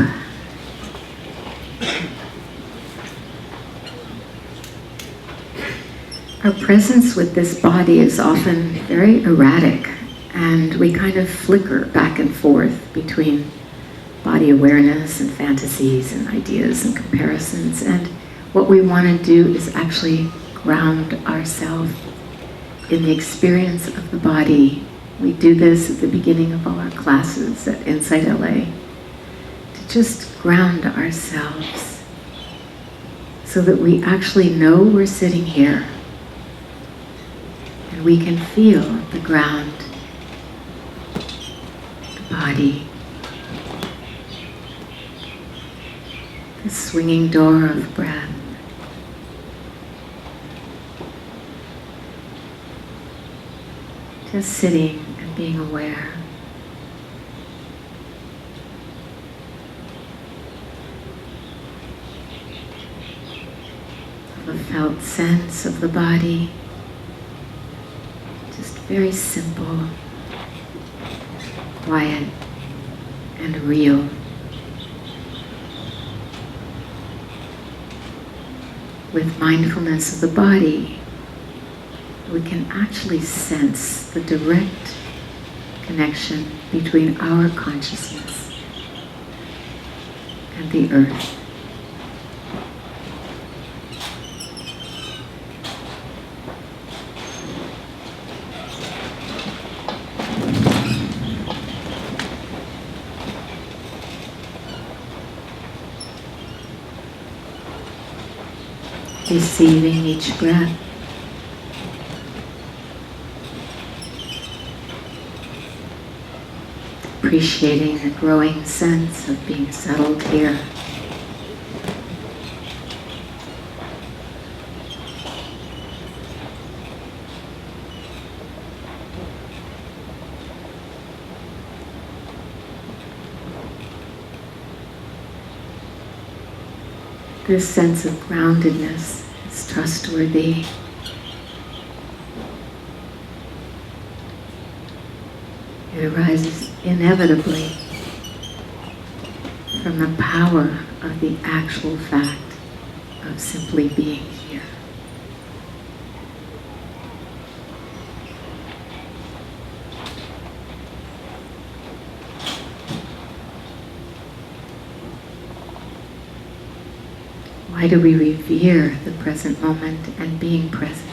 Our presence with this body is often very erratic, and we kind of flicker back and forth between body awareness and fantasies and ideas and comparisons. And what we want to do is actually ground ourselves in the experience of the body. We do this at the beginning of all our classes at Insight LA, to just ground ourselves so that we actually know we're sitting here and we can feel the ground, the body, the swinging door of breath. Just sitting and being aware. Of a felt sense of the body. Just very simple, quiet, and real. With mindfulness of the body, we can actually sense the direct connection between our consciousness and the earth. Receiving each breath. Appreciating the growing sense of being settled here. This sense of groundedness is trustworthy. It arises inevitably from the power of the actual fact of simply being here. Why do we revere the present moment and being present?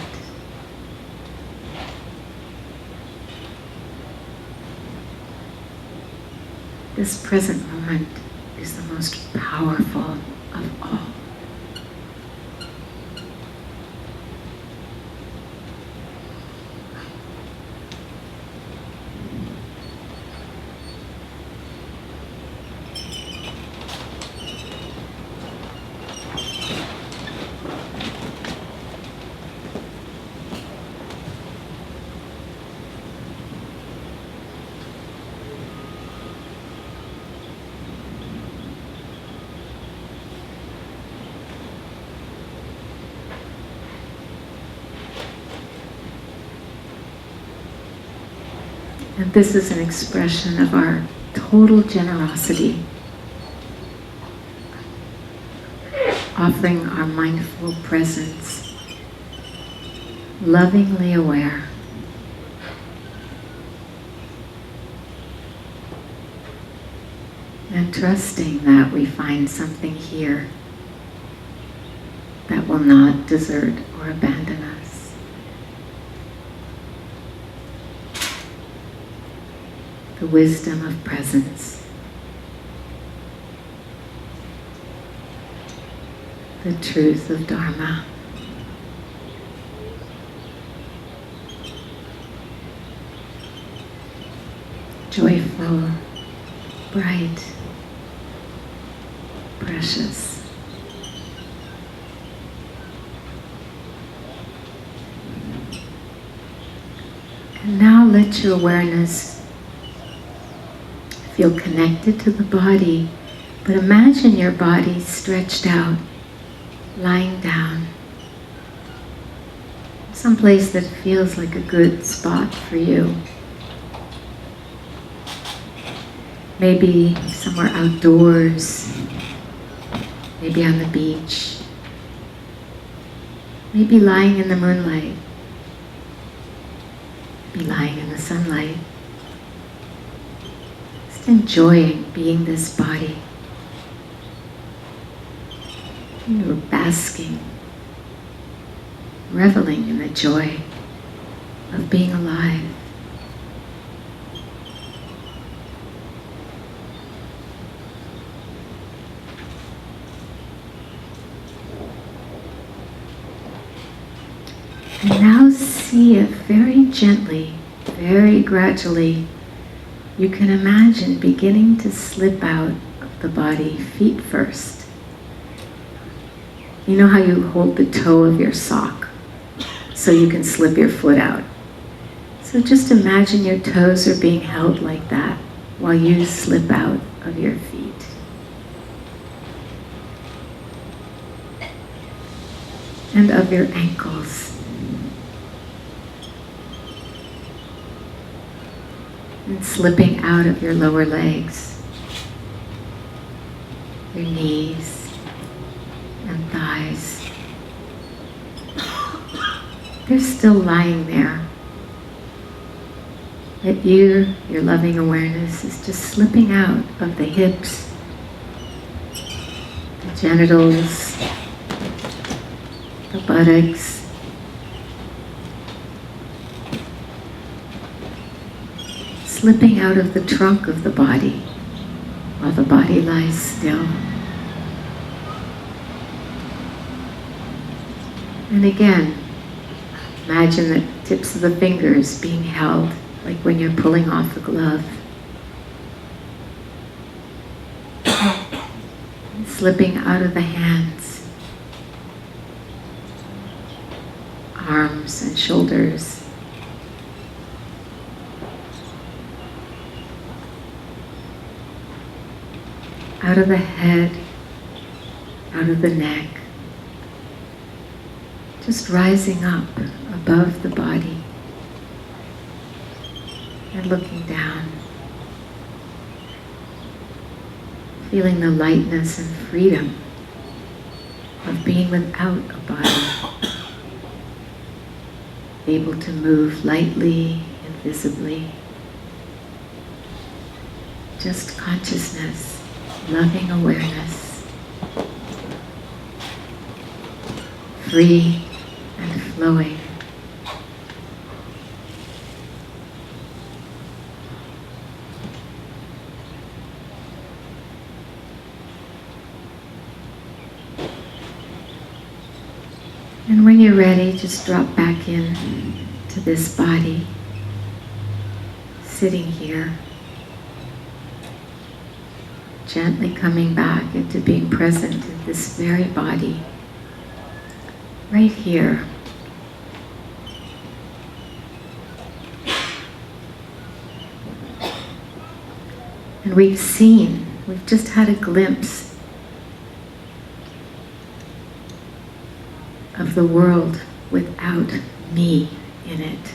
This present moment is the most powerful of all. And this is an expression of our total generosity, offering our mindful presence, lovingly aware, and trusting that we find something here that will not desert or abandon us. The wisdom of presence, the truth of Dharma. Joyful, bright, precious. And now let your awareness feel connected to the body, but imagine your body stretched out, lying down, someplace that feels like a good spot for you. Maybe somewhere outdoors, maybe on the beach, maybe lying in the moonlight, maybe lying in the sunlight. Just enjoying being this body. You're basking, reveling in the joy of being alive. And now see if very gently, very gradually, you can imagine beginning to slip out of the body, feet first. You know how you hold the toe of your sock so you can slip your foot out? So just imagine your toes are being held like that while you slip out of your feet. And of your ankles. And slipping out of your lower legs, your knees and thighs. They're still lying there. Yet your loving awareness is just slipping out of the hips, the genitals, the buttocks, slipping out of the trunk of the body while the body lies still. And again, imagine the tips of the fingers being held like when you're pulling off a glove. And slipping out of the hands, arms and shoulders. Out of the head, out of the neck, just rising up above the body and looking down, feeling the lightness and freedom of being without a body, able to move lightly and visibly, just consciousness. Loving awareness, free and flowing. And when you're ready, just drop back in to this body, sitting here. Gently coming back into being present in this very body, right here. And we've just had a glimpse of the world without me in it.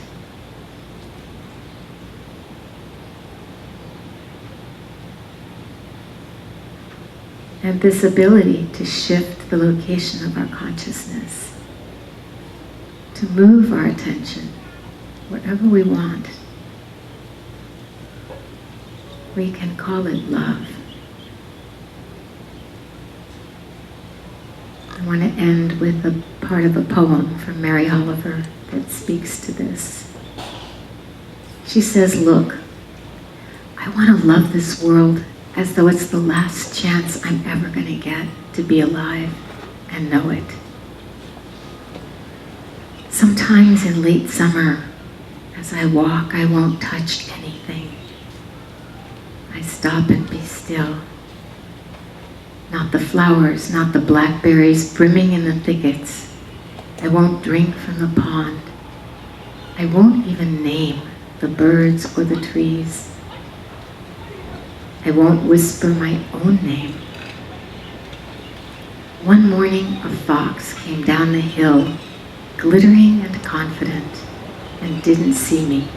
And this ability to shift the location of our consciousness, to move our attention wherever we want. We can call it love. I want to end with a part of a poem from Mary Oliver that speaks to this. She says, "Look, I want to love this world as though it's the last chance I'm ever going to get to be alive and know it. Sometimes in late summer, as I walk, I won't touch anything. I stop and be still. Not the flowers, not the blackberries brimming in the thickets. I won't drink from the pond. I won't even name the birds or the trees. I won't whisper my own name. One morning, a fox came down the hill, glittering and confident, and didn't see me.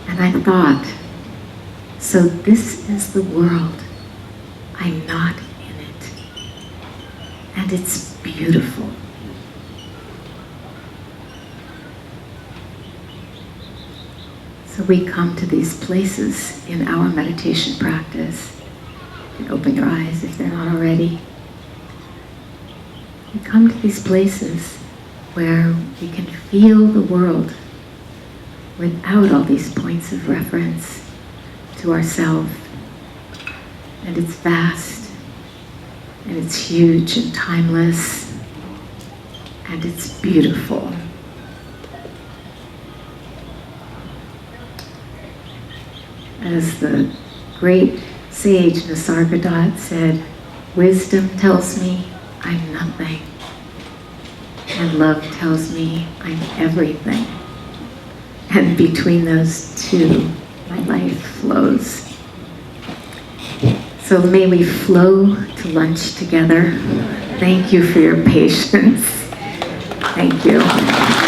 And I thought, so this is the world. I'm not in it. And it's beautiful. So we come to these places in our meditation practice. You can open your eyes if they're not already. We come to these places where we can feel the world without all these points of reference to ourselves. And it's vast, and it's huge and timeless, and it's beautiful. As the great sage Nisargadatta said, wisdom tells me I'm nothing, and love tells me I'm everything. And between those two, my life flows. So may we flow to lunch together. Thank you for your patience. Thank you.